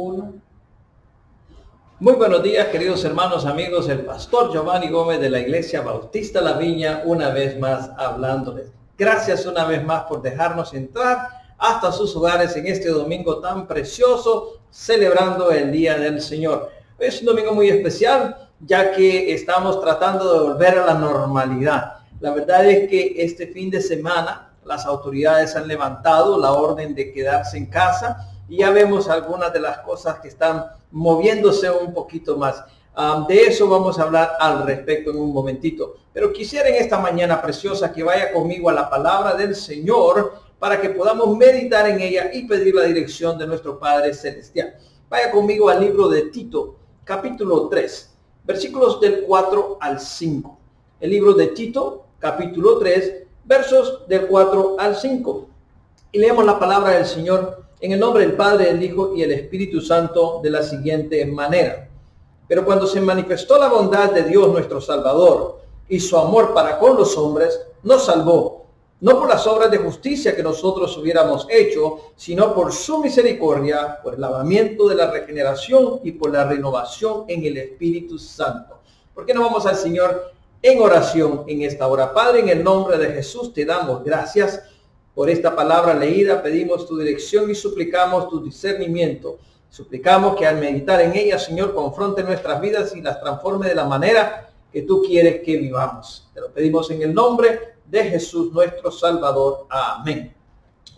Uno. Muy buenos días, queridos hermanos, amigos. El pastor Giovanni Gómez de la Iglesia Bautista La Viña, una vez más hablándoles. Gracias una vez más por dejarnos entrar hasta sus hogares en este domingo tan precioso, celebrando el Día del Señor. Hoy es un domingo muy especial, ya que estamos tratando de volver a la normalidad. La verdad es que este fin de semana las autoridades han levantado la orden de quedarse en casa y ya vemos algunas de las cosas que están moviéndose un poquito más. De eso vamos a hablar al respecto en un momentito. Pero quisiera en esta mañana preciosa que vaya conmigo a la palabra del Señor para que podamos meditar en ella y pedir la dirección de nuestro Padre Celestial. Vaya conmigo al libro de Tito, capítulo 3, versículos del 4 al 5. El libro de Tito, capítulo 3, versos del 4 al 5. Y leemos la palabra del Señor en el nombre del Padre, del Hijo y el Espíritu Santo de la siguiente manera. Pero cuando se manifestó la bondad de Dios nuestro Salvador y su amor para con los hombres, nos salvó, no por las obras de justicia que nosotros hubiéramos hecho, sino por su misericordia, por el lavamiento de la regeneración y por la renovación en el Espíritu Santo. ¿Por qué no vamos al Señor en oración en esta hora? Padre, en el nombre de Jesús te damos gracias por esta palabra leída, pedimos tu dirección y suplicamos tu discernimiento. Suplicamos que al meditar en ella, Señor, confronte nuestras vidas y las transforme de la manera que tú quieres que vivamos. Te lo pedimos en el nombre de Jesús, nuestro Salvador. Amén.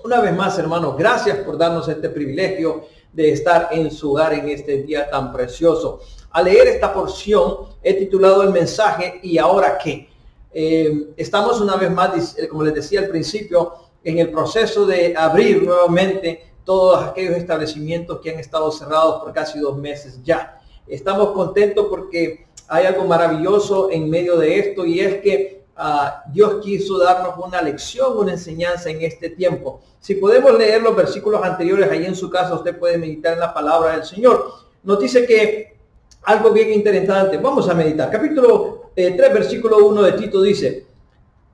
Una vez más, hermanos, gracias por darnos este privilegio de estar en su hogar en este día tan precioso. Al leer esta porción, he titulado el mensaje ¿Y ahora qué? Estamos una vez más, como les decía al principio, en el proceso de abrir nuevamente todos aquellos establecimientos que han estado cerrados por casi 2 meses ya. Estamos contentos porque hay algo maravilloso en medio de esto, y es que Dios quiso darnos una lección, una enseñanza en este tiempo. Si podemos leer los versículos anteriores, ahí en su casa usted puede meditar en la palabra del Señor. Nos dice que algo bien interesante. Vamos a meditar. Capítulo 3, versículo 1 de Tito dice: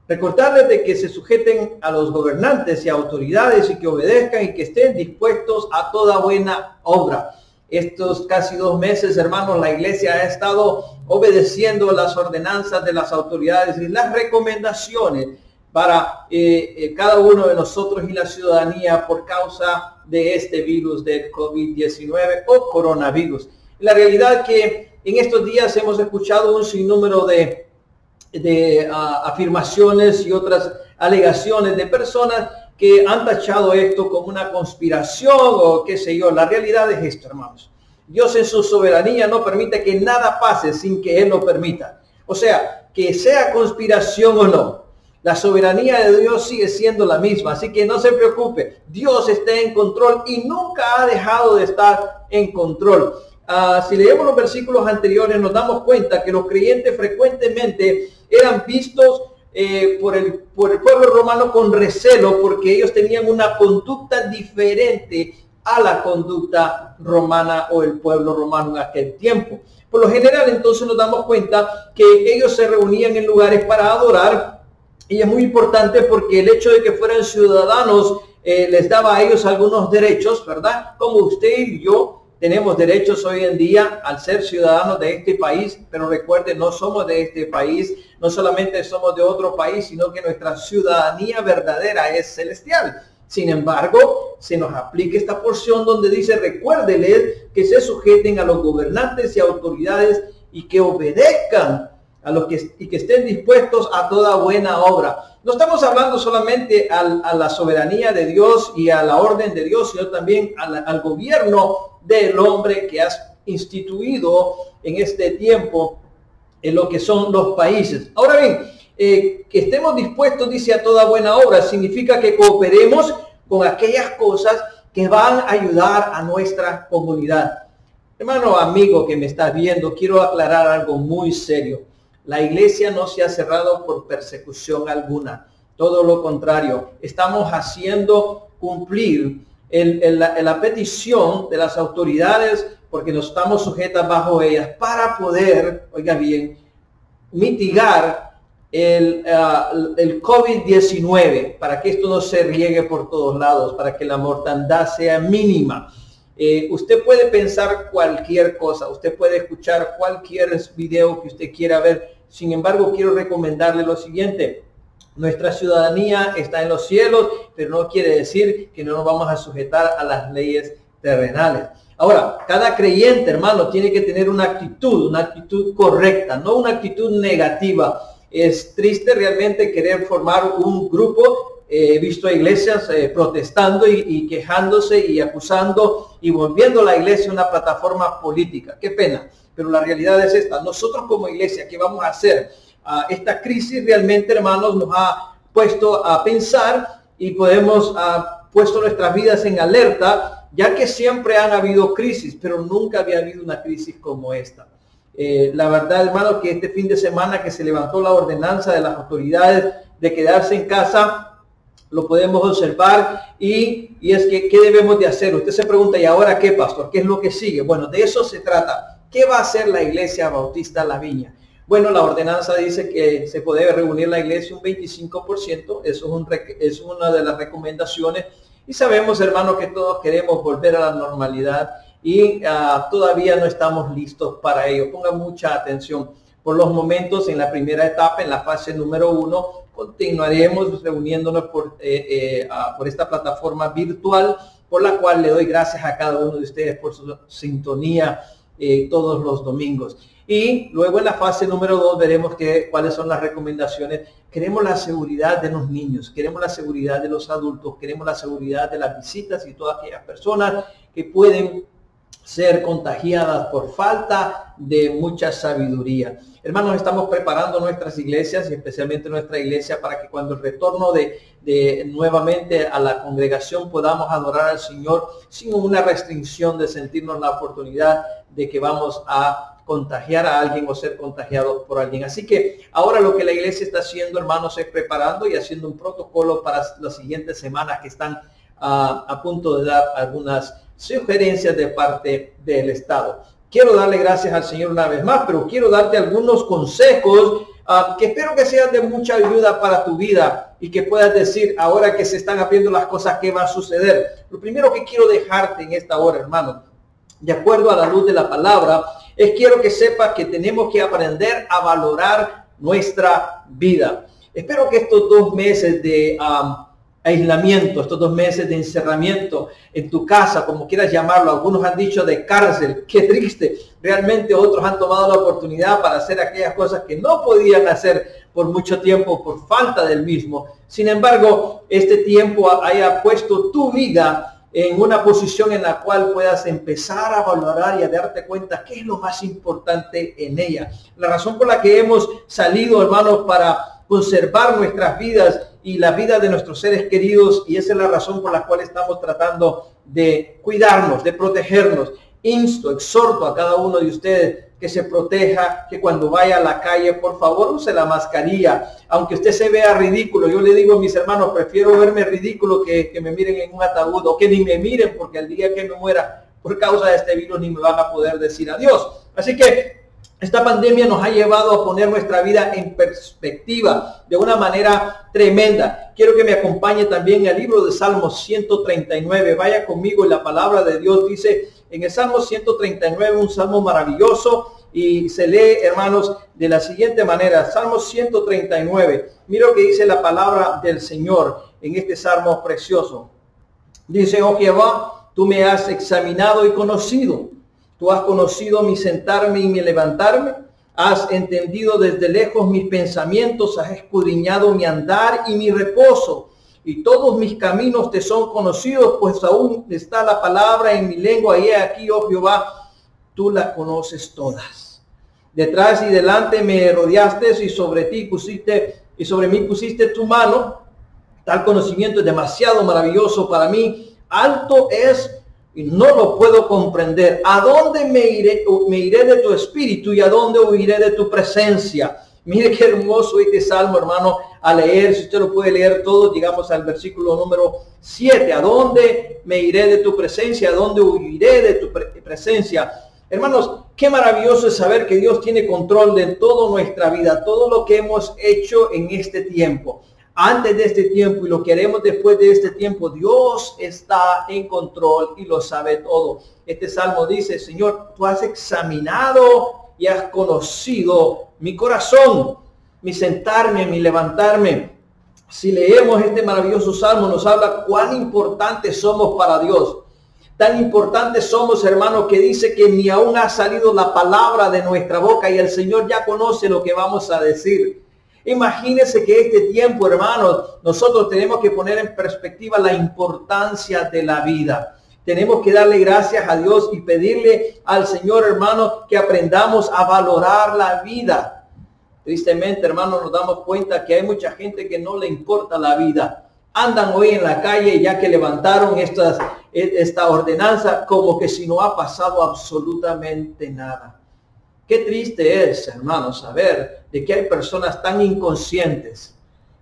recordarles de que se sujeten a los gobernantes y autoridades y que obedezcan y que estén dispuestos a toda buena obra. Estos casi 2 meses, hermanos, la iglesia ha estado obedeciendo las ordenanzas de las autoridades y las recomendaciones para cada uno de nosotros y la ciudadanía por causa de este virus del COVID-19 o coronavirus. La realidad que en estos días hemos escuchado un sinnúmero de afirmaciones y otras alegaciones de personas que han tachado esto como una conspiración o qué sé yo. La realidad es esto, hermanos. Dios en su soberanía no permite que nada pase sin que Él lo permita. O sea, que sea conspiración o no, la soberanía de Dios sigue siendo la misma. Así que no se preocupe. Dios está en control y nunca ha dejado de estar en control. Si leemos los versículos anteriores, nos damos cuenta que los creyentes frecuentemente eran vistos por el pueblo romano con recelo, porque ellos tenían una conducta diferente a la conducta romana o el pueblo romano en aquel tiempo. Por lo general, entonces nos damos cuenta que ellos se reunían en lugares para adorar, y es muy importante porque el hecho de que fueran ciudadanos les daba a ellos algunos derechos, ¿verdad? Como usted y yo tenemos derechos hoy en día al ser ciudadanos de este país, pero recuerden, no somos de este país, no solamente somos de otro país, sino que nuestra ciudadanía verdadera es celestial. Sin embargo, se nos aplica esta porción donde dice: recuérdenles que se sujeten a los gobernantes y autoridades y que obedezcan a los y que estén dispuestos a toda buena obra. No estamos hablando solamente a la soberanía de Dios y a la orden de Dios, sino también al gobierno del hombre que has instituido en este tiempo en lo que son los países. Ahora bien, que estemos dispuestos, dice, a toda buena obra, significa que cooperemos con aquellas cosas que van a ayudar a nuestra comunidad. Hermano, amigo que me estás viendo, quiero aclarar algo muy serio. La iglesia no se ha cerrado por persecución alguna. Todo lo contrario, estamos haciendo cumplir la petición de las autoridades, porque nos estamos sujetas bajo ellas para poder, oiga bien, mitigar el COVID-19, para que esto no se riegue por todos lados, para que la mortandad sea mínima. Usted puede pensar cualquier cosa, usted puede escuchar cualquier video que usted quiera ver. Sin embargo, quiero recomendarle lo siguiente. Nuestra ciudadanía está en los cielos, pero no quiere decir que no nos vamos a sujetar a las leyes terrenales. Ahora, cada creyente, hermano, tiene que tener una actitud correcta, no una actitud negativa. Es triste realmente querer formar un grupo. He visto a iglesias protestando y quejándose y acusando y volviendo a la iglesia una plataforma política. Qué pena, pero la realidad es esta. Nosotros como iglesia, ¿qué vamos a hacer? Esta crisis realmente, hermanos, nos ha puesto a pensar y puesto nuestras vidas en alerta, ya que siempre han habido crisis, pero nunca había habido una crisis como esta. La verdad, hermano, que este fin de semana que se levantó la ordenanza de las autoridades de quedarse en casa, lo podemos observar y es que, ¿qué debemos de hacer? Usted se pregunta, ¿y ahora qué, pastor? ¿Qué es lo que sigue? Bueno, de eso se trata. ¿Qué va a hacer la Iglesia Bautista La Viña? Bueno, la ordenanza dice que se puede reunir la iglesia un 25%. Eso es una de las recomendaciones. Y sabemos, hermano, que todos queremos volver a la normalidad y todavía no estamos listos para ello. Pongan mucha atención. Por los momentos, en la primera etapa, en la fase número 1, continuaremos reuniéndonos por esta plataforma virtual, por la cual le doy gracias a cada uno de ustedes por su sintonía todos los domingos. Y luego en la fase número 2 veremos cuáles son las recomendaciones. Queremos la seguridad de los niños, queremos la seguridad de los adultos, queremos la seguridad de las visitas y todas aquellas personas que pueden ser contagiadas por falta de mucha sabiduría. Hermanos, estamos preparando nuestras iglesias y especialmente nuestra iglesia para que cuando el retorno nuevamente a la congregación podamos adorar al Señor sin una restricción de sentirnos la oportunidad de que vamos a contagiar a alguien o ser contagiados por alguien. Así que ahora lo que la iglesia está haciendo, hermanos, es preparando y haciendo un protocolo para las siguientes semanas que están a punto de dar algunas sugerencias de parte del Estado. Quiero darle gracias al Señor una vez más, pero quiero darte algunos consejos que espero que sean de mucha ayuda para tu vida y que puedas decir, ahora que se están abriendo las cosas, ¿qué va a suceder? Lo primero que quiero dejarte en esta hora, hermano, de acuerdo a la luz de la palabra, quiero que sepas que tenemos que aprender a valorar nuestra vida. Espero que estos 2 meses de aislamiento, estos 2 meses de encerramiento en tu casa, como quieras llamarlo, algunos han dicho de cárcel, qué triste, realmente otros han tomado la oportunidad para hacer aquellas cosas que no podían hacer por mucho tiempo por falta del mismo. Sin embargo, este tiempo haya puesto tu vida en una posición en la cual puedas empezar a valorar y a darte cuenta qué es lo más importante en ella. La razón por la que hemos salido, hermanos, para conservar nuestras vidas y la vida de nuestros seres queridos, y esa es la razón por la cual estamos tratando de cuidarnos, de protegernos. Exhorto a cada uno de ustedes que se proteja, que cuando vaya a la calle, por favor, use la mascarilla. Aunque usted se vea ridículo, yo le digo a mis hermanos, prefiero verme ridículo que me miren en un ataúd, o que ni me miren, porque el día que me muera por causa de este virus ni me van a poder decir adiós. Así que esta pandemia nos ha llevado a poner nuestra vida en perspectiva de una manera tremenda. Quiero que me acompañe también al libro de Salmos 139. Vaya conmigo, y la palabra de Dios dice en el Salmo 139, un salmo maravilloso, y se lee, hermanos, de la siguiente manera. Salmo 139. Mira lo que dice la palabra del Señor en este salmo precioso. Dice: oh Jehová, tú me has examinado y conocido. Tú has conocido mi sentarme y mi levantarme. Has entendido desde lejos mis pensamientos. Has escudriñado mi andar y mi reposo. Y todos mis caminos te son conocidos, pues aún está la palabra en mi lengua. Y he aquí, oh Jehová, tú las conoces todas. Detrás y delante me rodeaste, y sobre mí pusiste tu mano. Tal conocimiento es demasiado maravilloso para mí. Alto es y no lo puedo comprender. ¿A dónde me iré? Me iré de tu espíritu, y a dónde huiré de tu presencia. Mire qué hermoso este salmo, hermano, a leer. Si usted lo puede leer todo, llegamos al versículo número 7. ¿A dónde me iré de tu presencia? ¿A dónde huiré de tu presencia? Hermanos, qué maravilloso es saber que Dios tiene control de toda nuestra vida, todo lo que hemos hecho en este tiempo. antes de este tiempo y lo que haremos después de este tiempo, Dios está en control y lo sabe todo. Este salmo dice, Señor, tú has examinado y has conocido mi corazón, mi sentarme, mi levantarme. Si leemos este maravilloso salmo, nos habla cuán importantes somos para Dios. Tan importantes somos, hermanos, que dice que ni aún ha salido la palabra de nuestra boca y el Señor ya conoce lo que vamos a decir. Imagínense que este tiempo, hermanos, nosotros tenemos que poner en perspectiva la importancia de la vida. Tenemos que darle gracias a Dios y pedirle al Señor, hermanos, que aprendamos a valorar la vida. Tristemente, hermanos, nos damos cuenta que hay mucha gente que no le importa la vida. Andan hoy en la calle ya que levantaron esta ordenanza como que si no ha pasado absolutamente nada. Qué triste es, hermanos, saber de que hay personas tan inconscientes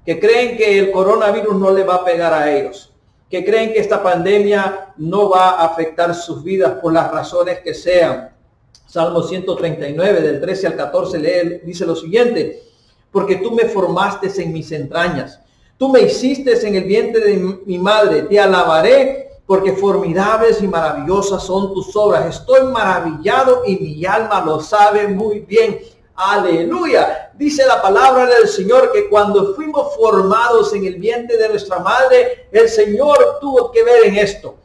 que creen que el coronavirus no le va a pegar a ellos, que creen que esta pandemia no va a afectar sus vidas por las razones que sean. Salmo 139, del 13 al 14, dice lo siguiente, porque tú me formaste en mis entrañas, tú me hiciste en el vientre de mi madre, te alabaré, porque formidables y maravillosas son tus obras. Estoy maravillado y mi alma lo sabe muy bien. Aleluya. Dice la palabra del Señor que cuando fuimos formados en el vientre de nuestra madre, el Señor tuvo que ver en esto.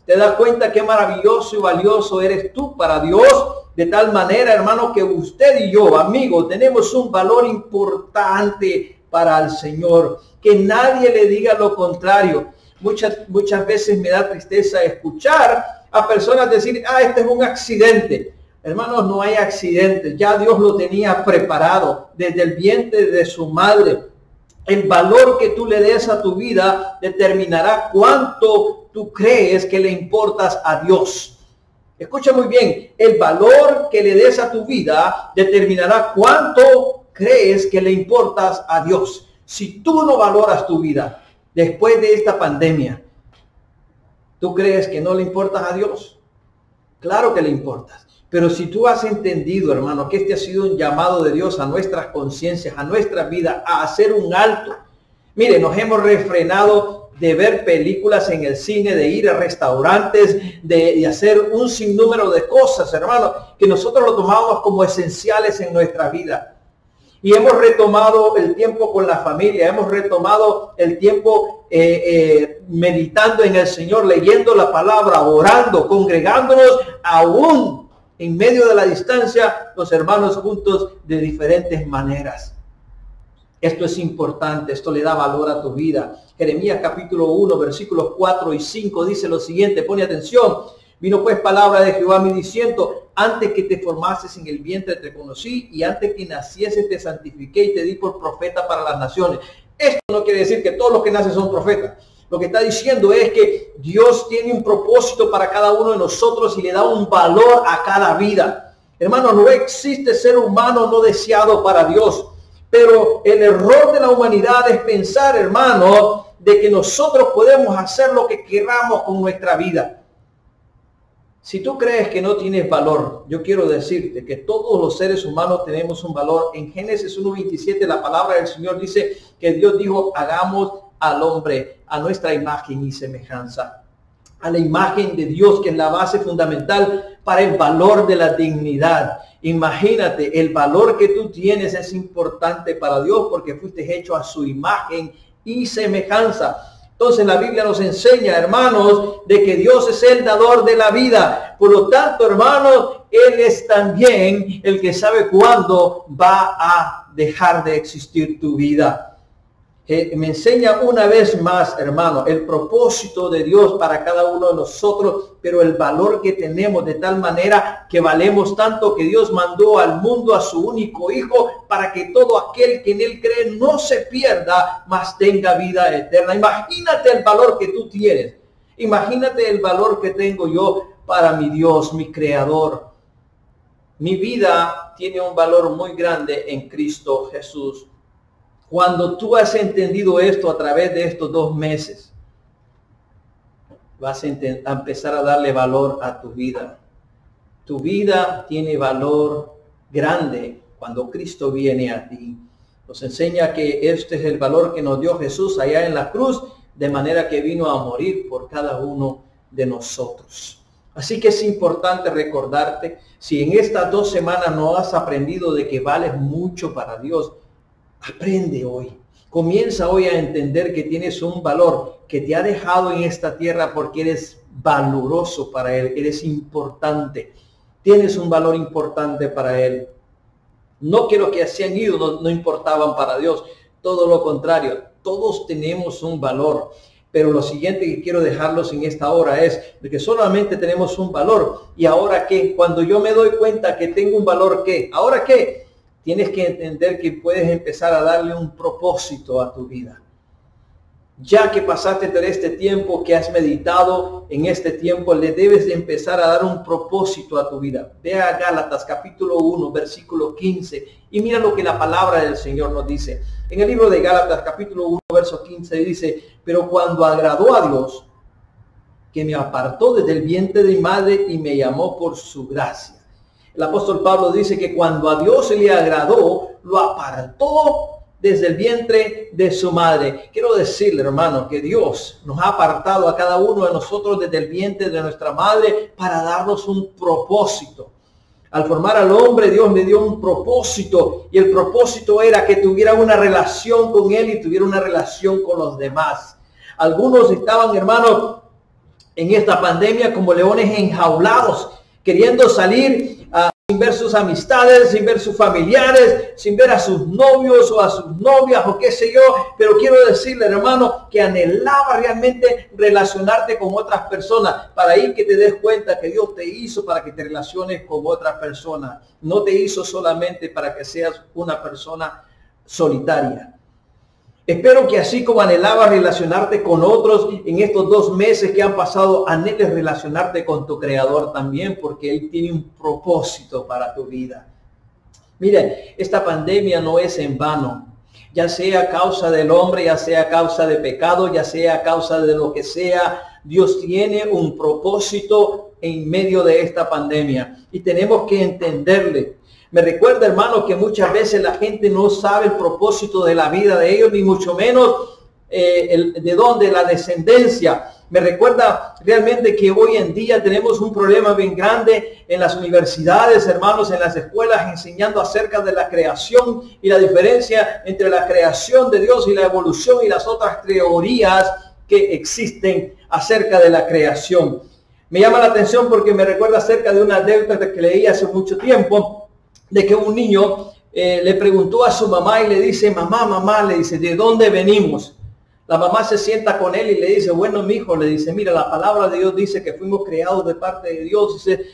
¿Te das cuenta qué maravilloso y valioso eres tú para Dios? De tal manera, hermano, que usted y yo, amigo, tenemos un valor importante para el Señor. Que nadie le diga lo contrario. Muchas veces me da tristeza escuchar a personas decir, este es un accidente. Hermanos, no hay accidentes. Ya Dios lo tenía preparado desde el vientre de su madre. El valor que tú le des a tu vida determinará cuánto tú crees que le importas a Dios. Escucha muy bien, el valor que le des a tu vida determinará cuánto crees que le importas a Dios. Si tú no valoras tu vida, después de esta pandemia, ¿tú crees que no le importas a Dios? Claro que le importas. Pero si tú has entendido, hermano, que este ha sido un llamado de Dios a nuestras conciencias, a nuestra vida, a hacer un alto. Mire, nos hemos refrenado de ver películas en el cine, de ir a restaurantes, de hacer un sinnúmero de cosas, hermano, que nosotros lo tomamos como esenciales en nuestra vida. Y hemos retomado el tiempo con la familia, hemos retomado el tiempo meditando en el Señor, leyendo la palabra, orando, congregándonos, aún en medio de la distancia, los hermanos juntos de diferentes maneras. Esto es importante, esto le da valor a tu vida. Jeremías capítulo 1, versículos 4 y 5 dice lo siguiente, pone atención. Vino pues palabra de Jehová a mí diciendo, antes que te formases en el vientre te conocí y antes que nacieses te santifiqué y te di por profeta para las naciones. Esto no quiere decir que todos los que nacen son profetas. Lo que está diciendo es que Dios tiene un propósito para cada uno de nosotros y le da un valor a cada vida. Hermano, no existe ser humano no deseado para Dios. Pero el error de la humanidad es pensar, hermano, de que nosotros podemos hacer lo que queramos con nuestra vida. Si tú crees que no tienes valor, yo quiero decirte que todos los seres humanos tenemos un valor. En Génesis 1:27 la palabra del Señor dice que Dios dijo, hagamos al hombre a nuestra imagen y semejanza. A la imagen de Dios, que es la base fundamental para el valor de la dignidad. Imagínate, el valor que tú tienes es importante para Dios porque fuiste hecho a su imagen y semejanza. Entonces la Biblia nos enseña, hermanos, de que Dios es el dador de la vida. Por lo tanto, hermanos, Él es también el que sabe cuándo va a dejar de existir tu vida. Me enseña una vez más, hermano, el propósito de Dios para cada uno de nosotros, pero el valor que tenemos de tal manera que valemos tanto que Dios mandó al mundo a su único Hijo para que todo aquel que en Él cree no se pierda, mas tenga vida eterna. Imagínate el valor que tú tienes. Imagínate el valor que tengo yo para mi Dios, mi Creador. Mi vida tiene un valor muy grande en Cristo Jesús. Cuando tú has entendido esto a través de estos 2 meses, vas a empezar a darle valor a tu vida. Tu vida tiene valor grande cuando Cristo viene a ti. Nos enseña que este es el valor que nos dio Jesús allá en la cruz, de manera que vino a morir por cada uno de nosotros. Así que es importante recordarte, si en estas 2 semanas no has aprendido de que vales mucho para Dios, aprende hoy. Comienza hoy a entender que tienes un valor que te ha dejado en esta tierra porque eres valoroso para Él, eres importante. Tienes un valor importante para Él. No que los que se han ido no importaban para Dios, todo lo contrario, todos tenemos un valor. Pero lo siguiente que quiero dejarlos en esta hora es de que solamente tenemos un valor. ¿Y ahora qué? Cuando yo me doy cuenta que tengo un valor, ¿qué? ¿Ahora qué? Tienes que entender que puedes empezar a darle un propósito a tu vida. Ya que pasaste todo este tiempo, que has meditado en este tiempo, le debes de empezar a dar un propósito a tu vida. Ve a Gálatas capítulo 1, versículo 15 y mira lo que la palabra del Señor nos dice. En el libro de Gálatas capítulo 1, verso 15 dice, pero cuando agradó a Dios, que me apartó desde el vientre de mi madre y me llamó por su gracia. El apóstol Pablo dice que cuando a Dios le agradó, lo apartó desde el vientre de su madre. Quiero decirle, hermano, que Dios nos ha apartado a cada uno de nosotros desde el vientre de nuestra madre para darnos un propósito. Al formar al hombre, Dios le dio un propósito, y el propósito era que tuviera una relación con Él y tuviera una relación con los demás. Algunos estaban, hermanos, en esta pandemia como leones enjaulados, queriendo salir sin ver sus amistades, sin ver sus familiares, sin ver a sus novios o a sus novias o qué sé yo. Pero quiero decirle, hermano, que anhelaba realmente relacionarte con otras personas, para ahí que te des cuenta que Dios te hizo para que te relaciones con otras personas. No te hizo solamente para que seas una persona solitaria. Espero que así como anhelabas relacionarte con otros en estos 2 meses que han pasado, anheles relacionarte con tu Creador también, porque Él tiene un propósito para tu vida. Mire, esta pandemia no es en vano, ya sea a causa del hombre, ya sea a causa de pecado, ya sea a causa de lo que sea. Dios tiene un propósito en medio de esta pandemia y tenemos que entenderle. Me recuerda, hermano, que muchas veces la gente no sabe el propósito de la vida de ellos, ni mucho menos de dónde, la descendencia. Me recuerda realmente que hoy en día tenemos un problema bien grande en las universidades, hermanos, en las escuelas, enseñando acerca de la creación y la diferencia entre la creación de Dios y la evolución y las otras teorías que existen acerca de la creación. Me llama la atención porque me recuerda acerca de una anécdota que leí hace mucho tiempo, de que un niño le preguntó a su mamá y le dice, mamá, le dice, ¿de dónde venimos? La mamá se sienta con él y le dice, bueno, mi hijo, le dice, mira, la palabra de Dios dice que fuimos creados de parte de Dios, dice,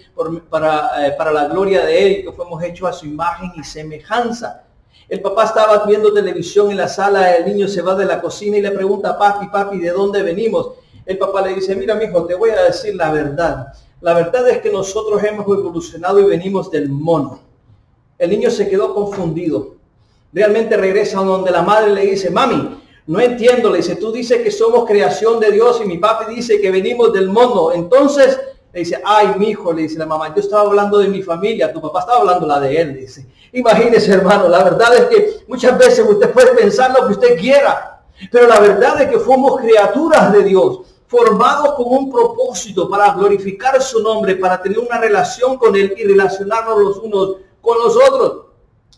para la gloria de Él, y que fuimos hechos a su imagen y semejanza. El papá estaba viendo televisión en la sala, el niño se va de la cocina y le pregunta, papi, ¿de dónde venimos? El papá le dice, mira, mi hijo, te voy a decir la verdad. La verdad es que nosotros hemos evolucionado y venimos del mono. El niño se quedó confundido. Realmente regresa a donde la madre le dice, mami, no entiendo. Le dice, tú dices que somos creación de Dios y mi papi dice que venimos del mono. Entonces le dice, ay, mi hijo, le dice la mamá, yo estaba hablando de mi familia, tu papá estaba hablando la de él. Dice, imagínese, hermano, la verdad es que muchas veces usted puede pensar lo que usted quiera, pero la verdad es que fuimos criaturas de Dios, formados con un propósito para glorificar su nombre, para tener una relación con Él y relacionarnos los unos con los otros.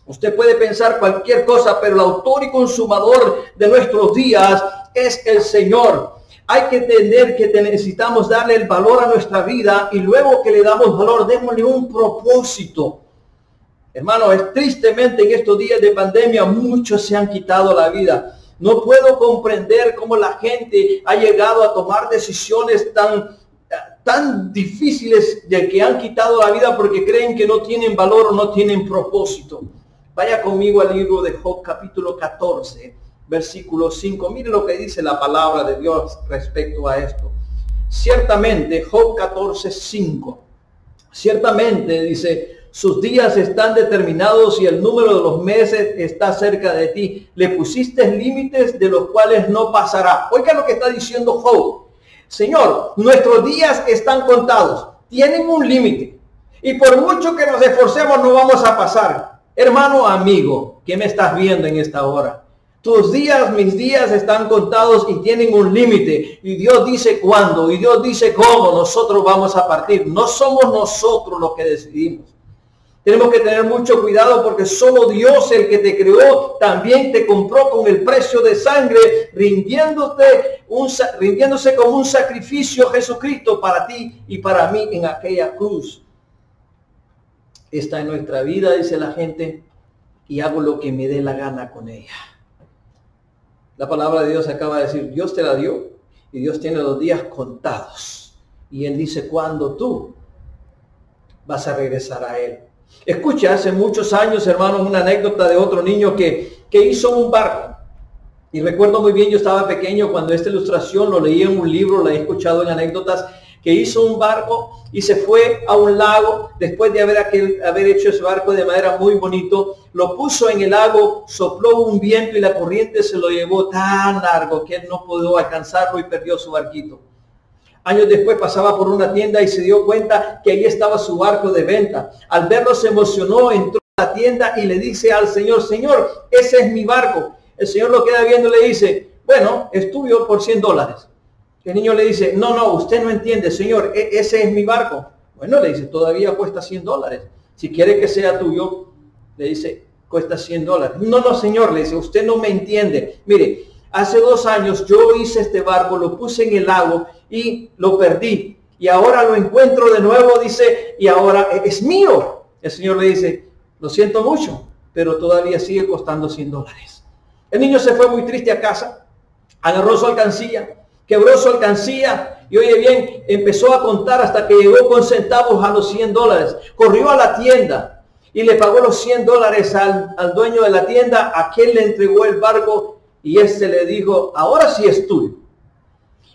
Usted puede pensar cualquier cosa, pero el autor y consumador de nuestros días es el Señor. Hay que entender que necesitamos darle el valor a nuestra vida, y luego que le damos valor, démosle un propósito. Hermano, tristemente en estos días de pandemia muchos se han quitado la vida. No puedo comprender cómo la gente ha llegado a tomar decisiones tan difíciles, de que han quitado la vida porque creen que no tienen valor o no tienen propósito. Vaya conmigo al libro de Job capítulo 14, versículo 5. Mire lo que dice la palabra de Dios respecto a esto. Ciertamente, Job 14, 5. Ciertamente, dice, sus días están determinados y el número de los meses está cerca de ti. Le pusiste límites de los cuales no pasará. Oiga lo que está diciendo Job. Señor, nuestros días están contados, tienen un límite, y por mucho que nos esforcemos no vamos a pasar. Hermano, amigo, que me estás viendo en esta hora. Tus días, mis días están contados y tienen un límite. Y Dios dice cuándo, y Dios dice cómo nosotros vamos a partir. No somos nosotros los que decidimos. Tenemos que tener mucho cuidado porque solo Dios, el que te creó, también te compró con el precio de sangre, rindiéndose como un sacrificio Jesucristo para ti y para mí en aquella cruz. Está en nuestra vida, dice la gente, y hago lo que me dé la gana con ella. La palabra de Dios acaba de decir, Dios te la dio y Dios tiene los días contados. Y Él dice, cuando tú vas a regresar a Él. Escucha, hace muchos años, hermanos, una anécdota de otro niño que hizo un barco. Y recuerdo muy bien, yo estaba pequeño cuando esta ilustración lo leí en un libro, la he escuchado en anécdotas, que hizo un barco y se fue a un lago después de haber hecho ese barco de madera muy bonito. Lo puso en el lago, sopló un viento y la corriente se lo llevó tan largo que él no pudo alcanzarlo y perdió su barquito. Años después pasaba por una tienda y se dio cuenta que ahí estaba su barco de venta. Al verlo se emocionó, entró a la tienda y le dice al Señor, Señor, ese es mi barco. El Señor lo queda viendo y le dice, bueno, es tuyo por $100. El niño le dice, no, usted no entiende, Señor, ese es mi barco. Bueno, le dice, todavía cuesta $100. Si quiere que sea tuyo, le dice, cuesta $100. No, Señor, le dice, usted no me entiende. Mire, hace 2 años yo hice este barco, lo puse en el lago y lo perdí. Y ahora lo encuentro de nuevo, dice, y ahora es mío. El Señor le dice, lo siento mucho, pero todavía sigue costando $100. El niño se fue muy triste a casa, agarró su alcancía, quebró su alcancía y oye bien, empezó a contar hasta que llegó con centavos a los $100. Corrió a la tienda y le pagó los $100 al dueño de la tienda, a quien le entregó el barco y este le dijo, ahora sí es tuyo.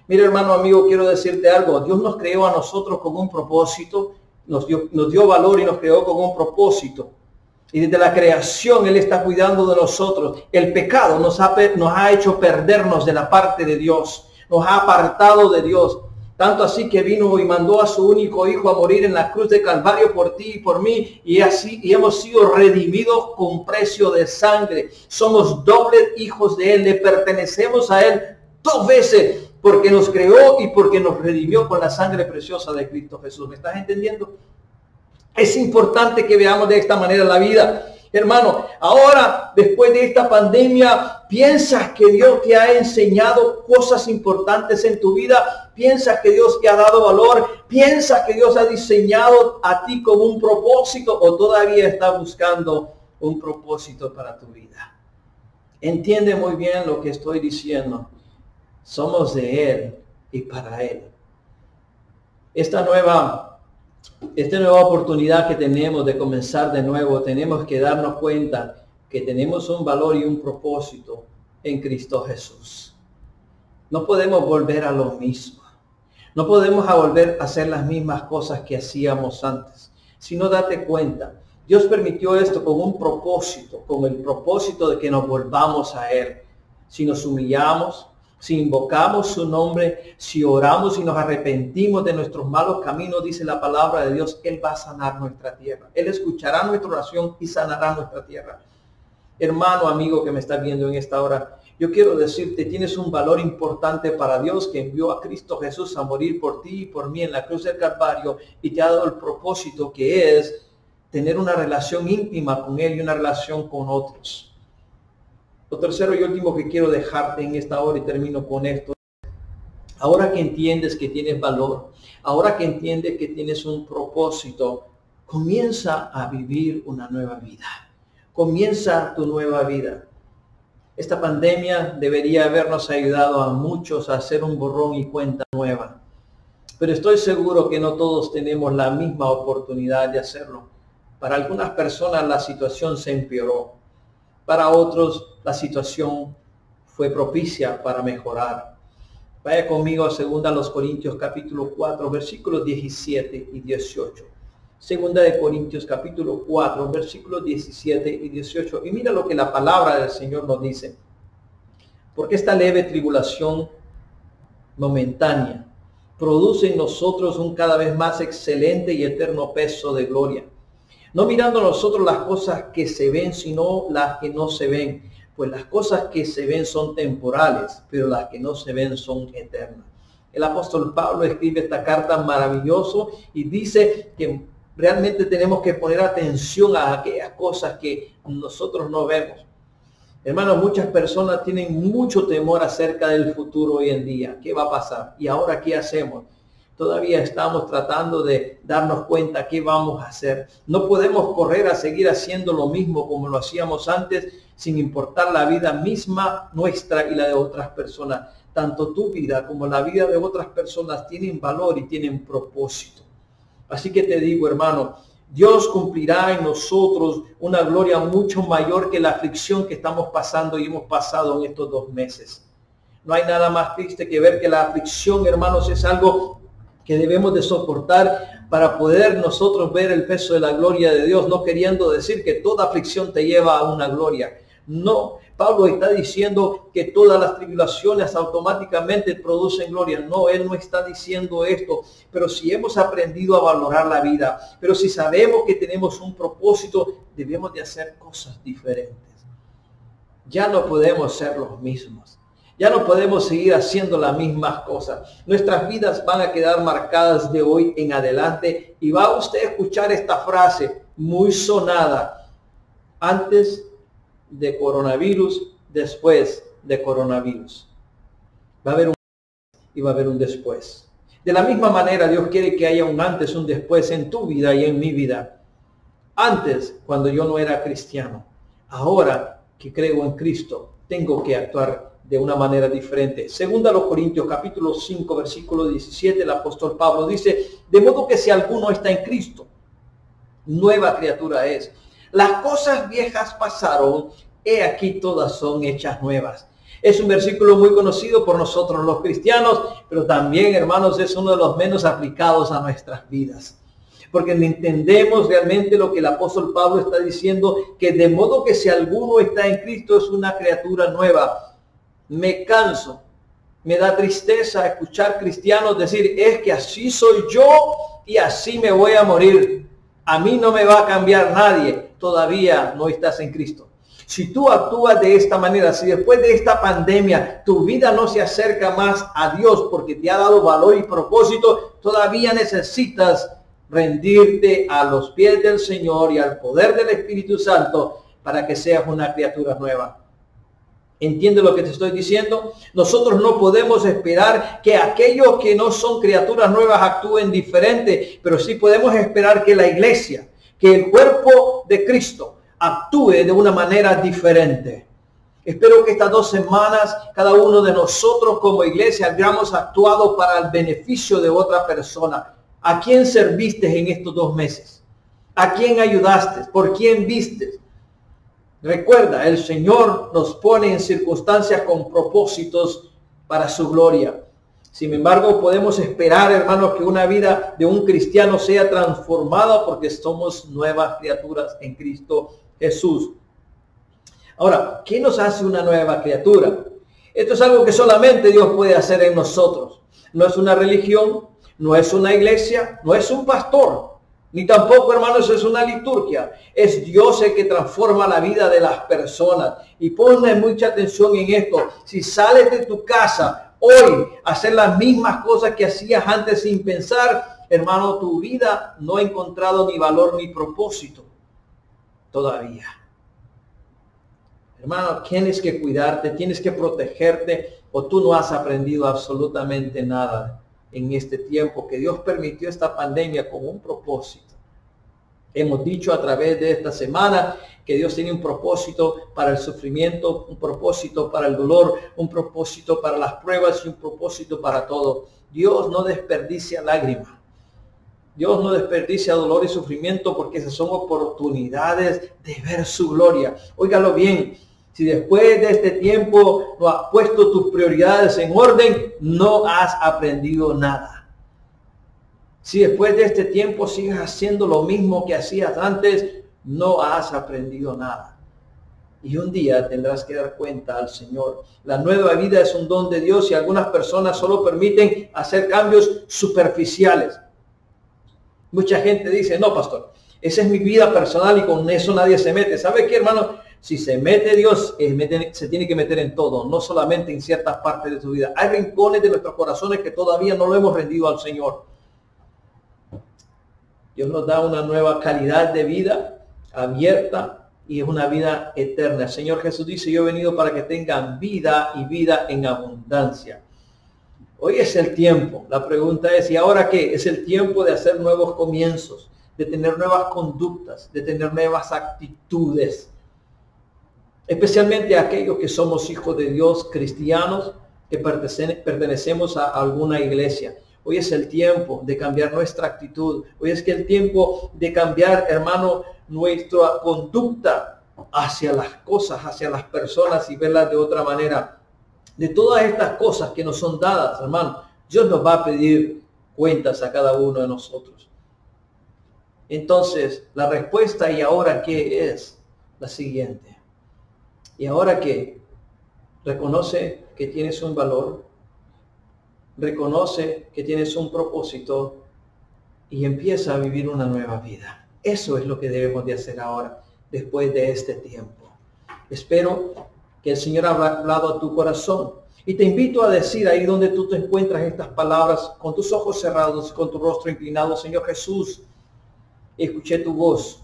Mira, hermano amigo, quiero decirte algo. Dios nos creó a nosotros con un propósito, nos dio valor y nos creó con un propósito. Y desde la creación Él está cuidando de nosotros. El pecado nos ha hecho perdernos de la parte de Dios. Nos ha apartado de Dios. Tanto así que vino y mandó a su único hijo a morir en la cruz de Calvario por ti y por mí. Y hemos sido redimidos con precio de sangre. Somos dobles hijos de Él. Le pertenecemos a Él 2 veces. Porque nos creó y porque nos redimió con la sangre preciosa de Cristo Jesús. ¿Me estás entendiendo? Es importante que veamos de esta manera la vida. Hermano, ahora, después de esta pandemia, ¿piensas que Dios te ha enseñado cosas importantes en tu vida? ¿Piensas que Dios te ha dado valor? ¿Piensas que Dios ha diseñado a ti con un propósito o todavía estás buscando un propósito para tu vida? Entiende muy bien lo que estoy diciendo. Somos de Él y para Él. Esta nueva oportunidad que tenemos de comenzar de nuevo, tenemos que darnos cuenta que tenemos un valor y un propósito en Cristo Jesús. No podemos volver a lo mismo. No podemos volver a hacer las mismas cosas que hacíamos antes. Sino date cuenta, Dios permitió esto con un propósito, con el propósito de que nos volvamos a Él. Si nos humillamos, si invocamos su nombre, si oramos y nos arrepentimos de nuestros malos caminos, dice la palabra de Dios, Él va a sanar nuestra tierra. Él escuchará nuestra oración y sanará nuestra tierra. Hermano, amigo que me estás viendo en esta hora, yo quiero decirte, tienes un valor importante para Dios que envió a Cristo Jesús a morir por ti y por mí en la cruz del Calvario y te ha dado el propósito que es tener una relación íntima con Él y una relación con otros. Lo tercero y último que quiero dejarte en esta hora y termino con esto. Ahora que entiendes que tienes valor, ahora que entiendes que tienes un propósito, comienza a vivir una nueva vida. Comienza tu nueva vida. Esta pandemia debería habernos ayudado a muchos a hacer un borrón y cuenta nueva. Pero estoy seguro que no todos tenemos la misma oportunidad de hacerlo. Para algunas personas la situación se empeoró. Para otros la situación fue propicia para mejorar. Vaya conmigo a 2 Corintios capítulo 4, versículos 17 y 18. 2 Corintios capítulo 4, versículos 17 y 18. Y mira lo que la palabra del Señor nos dice. Porque esta leve tribulación momentánea produce en nosotros un cada vez más excelente y eterno peso de gloria, No mirando nosotros las cosas que se ven, sino las que no se ven. Pues las cosas que se ven son temporales, pero las que no se ven son eternas. El apóstol Pablo escribe esta carta maravilloso y dice que realmente tenemos que poner atención a aquellas cosas que nosotros no vemos. Hermanos, muchas personas tienen mucho temor acerca del futuro hoy en día. ¿Qué va a pasar? ¿Y ahora qué hacemos? Todavía estamos tratando de darnos cuenta qué vamos a hacer. No podemos correr a seguir haciendo lo mismo como lo hacíamos antes, sin importar la vida misma nuestra y la de otras personas. Tanto tu vida como la vida de otras personas tienen valor y tienen propósito. Así que te digo, hermano, Dios cumplirá en nosotros una gloria mucho mayor que la aflicción que estamos pasando y hemos pasado en estos 2 meses. No hay nada más triste que ver que la aflicción, hermanos, es algo que debemos de soportar para poder nosotros ver el peso de la gloria de Dios, no queriendo decir que toda aflicción te lleva a una gloria. No, Pablo está diciendo que todas las tribulaciones automáticamente producen gloria. No, él no está diciendo esto. Pero si hemos aprendido a valorar la vida, pero si sabemos que tenemos un propósito, debemos de hacer cosas diferentes. Ya no podemos ser los mismos. Ya no podemos seguir haciendo las mismas cosas. Nuestras vidas van a quedar marcadas de hoy en adelante. Y va usted a escuchar esta frase muy sonada. Antes de coronavirus, después de coronavirus. Va a haber un antes y va a haber un después. De la misma manera, Dios quiere que haya un antes, un después en tu vida y en mi vida. Antes, cuando yo no era cristiano. Ahora que creo en Cristo, tengo que actuar de una manera diferente. Segunda a los Corintios, capítulo 5, versículo 17, el apóstol Pablo dice, de modo que si alguno está en Cristo, nueva criatura es. Las cosas viejas pasaron, he aquí todas son hechas nuevas. Es un versículo muy conocido por nosotros los cristianos, pero también, hermanos, es uno de los menos aplicados a nuestras vidas. Porque entendemos realmente lo que el apóstol Pablo está diciendo, que de modo que si alguno está en Cristo es una criatura nueva. Me canso, me da tristeza escuchar cristianos decir, es que así soy yo y así me voy a morir. A mí no me va a cambiar nadie. Todavía no estás en Cristo. Si tú actúas de esta manera, si después de esta pandemia tu vida no se acerca más a Dios porque te ha dado valor y propósito, todavía necesitas rendirte a los pies del Señor y al poder del Espíritu Santo para que seas una criatura nueva. ¿Entiende lo que te estoy diciendo? Nosotros no podemos esperar que aquellos que no son criaturas nuevas actúen diferente, pero sí podemos esperar que la iglesia, que el cuerpo de Cristo actúe de una manera diferente. Espero que estas 2 semanas cada uno de nosotros como iglesia hayamos actuado para el beneficio de otra persona. ¿A quién serviste en estos 2 meses? ¿A quién ayudaste? ¿Por quién viste? Recuerda, el Señor nos pone en circunstancias con propósitos para su gloria. Sin embargo, podemos esperar, hermanos, que una vida de un cristiano sea transformada porque somos nuevas criaturas en Cristo Jesús. Ahora, ¿qué nos hace una nueva criatura? Esto es algo que solamente Dios puede hacer en nosotros. No es una religión, no es una iglesia, no es un pastor, ni tampoco, hermanos, es una liturgia. Es Dios el que transforma la vida de las personas. Y ponle mucha atención en esto. Si sales de tu casa hoy a hacer las mismas cosas que hacías antes sin pensar, hermano, tu vida no ha encontrado ni valor ni propósito todavía. Hermano, tienes que cuidarte, tienes que protegerte, o tú no has aprendido absolutamente nada en este tiempo que Dios permitió esta pandemia con un propósito. Hemos dicho a través de esta semana que Dios tiene un propósito para el sufrimiento, un propósito para el dolor, un propósito para las pruebas y un propósito para todo. Dios no desperdicia lágrimas. Dios no desperdicia dolor y sufrimiento porque esas son oportunidades de ver su gloria. Óigalo bien. Si después de este tiempo no has puesto tus prioridades en orden, no has aprendido nada. Si después de este tiempo sigues haciendo lo mismo que hacías antes, no has aprendido nada. Y un día tendrás que dar cuenta al Señor. La nueva vida es un don de Dios y algunas personas solo permiten hacer cambios superficiales. Mucha gente dice, no, pastor, Esa es mi vida personal y con eso nadie se mete. ¿Sabe qué, hermano? Si se mete Dios, se tiene que meter en todo, no solamente en ciertas partes de tu vida. Hay rincones de nuestros corazones que todavía no lo hemos rendido al Señor. Dios nos da una nueva calidad de vida abierta y es una vida eterna. El Señor Jesús dice, yo he venido para que tengan vida y vida en abundancia. Hoy es el tiempo. La pregunta es, ¿y ahora qué? Es el tiempo de hacer nuevos comienzos, de tener nuevas conductas, de tener nuevas actitudes. Especialmente aquellos que somos hijos de Dios, cristianos, que pertenecemos a alguna iglesia. Hoy es el tiempo de cambiar nuestra actitud. Hoy es el tiempo de cambiar, hermano, nuestra conducta hacia las cosas, hacia las personas y verlas de otra manera. De todas estas cosas que nos son dadas, hermano, Dios nos va a pedir cuentas a cada uno de nosotros. Entonces, la respuesta ¿y ahora qué? Es la siguiente. ¿Y ahora qué? Reconoce que tienes un valor, reconoce que tienes un propósito y empieza a vivir una nueva vida. Eso es lo que debemos de hacer ahora, después de este tiempo. Espero que el Señor ha hablado a tu corazón. Y te invito a decir ahí donde tú te encuentras estas palabras, con tus ojos cerrados, con tu rostro inclinado: Señor Jesús, escuché tu voz.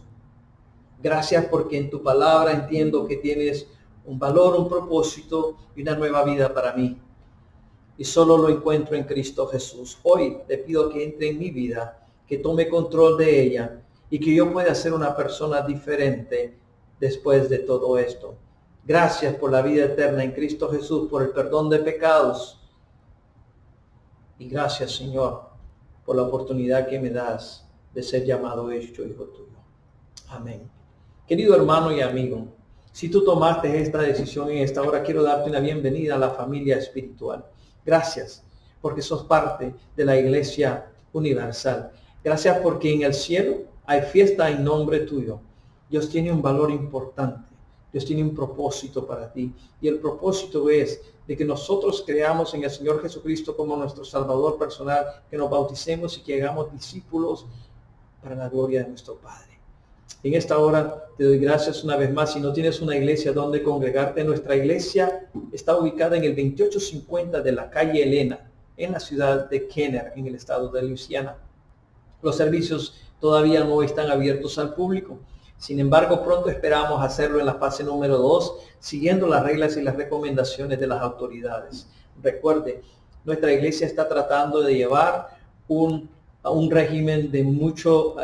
Gracias porque en tu palabra entiendo que tienes un valor, un propósito y una nueva vida para mí. Y solo lo encuentro en Cristo Jesús. Hoy te pido que entre en mi vida, que tome control de ella y que yo pueda ser una persona diferente después de todo esto. Gracias por la vida eterna en Cristo Jesús, por el perdón de pecados. Y gracias, Señor, por la oportunidad que me das de ser llamado hecho hijo tuyo. Amén. Querido hermano y amigo, si tú tomaste esta decisión en esta hora, quiero darte una bienvenida a la familia espiritual. Gracias porque sos parte de la Iglesia Universal. Gracias porque en el cielo hay fiesta en nombre tuyo. Dios tiene un valor importante. Dios tiene un propósito para ti. Y el propósito es de que nosotros creamos en el Señor Jesucristo como nuestro Salvador personal, que nos bauticemos y que hagamos discípulos para la gloria de nuestro Padre. En esta hora te doy gracias una vez más. Si no tienes una iglesia donde congregarte, nuestra iglesia está ubicada en el 2850 de la calle Elena, en la ciudad de Kenner, en el estado de Luisiana. Los servicios todavía no están abiertos al público. Sin embargo, pronto esperamos hacerlo en la fase número 2, siguiendo las reglas y las recomendaciones de las autoridades. Recuerde, nuestra iglesia está tratando de llevar un régimen de mucho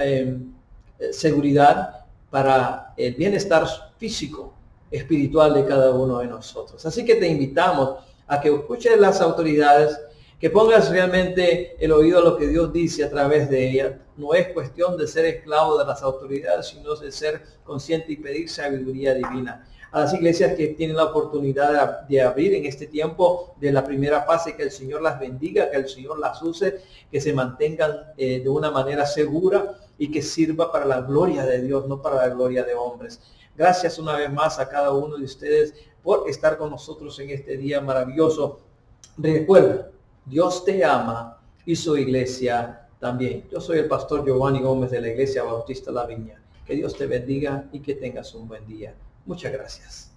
seguridad para el bienestar físico, espiritual de cada uno de nosotros. Así que te invitamos a que escuches las autoridades, que pongas realmente el oído a lo que Dios dice a través de ella. No es cuestión de ser esclavo de las autoridades, sino de ser consciente y pedir sabiduría divina. A las iglesias que tienen la oportunidad de abrir en este tiempo de la primera fase, que el Señor las bendiga, que el Señor las use, que se mantengan de una manera segura y que sirva para la gloria de Dios, no para la gloria de hombres. Gracias una vez más a cada uno de ustedes por estar con nosotros en este día maravilloso. Recuerda, Dios te ama y su iglesia también. Yo soy el pastor Giovanni Gómez de la Iglesia Bautista La Viña. Que Dios te bendiga y que tengas un buen día. Muchas gracias.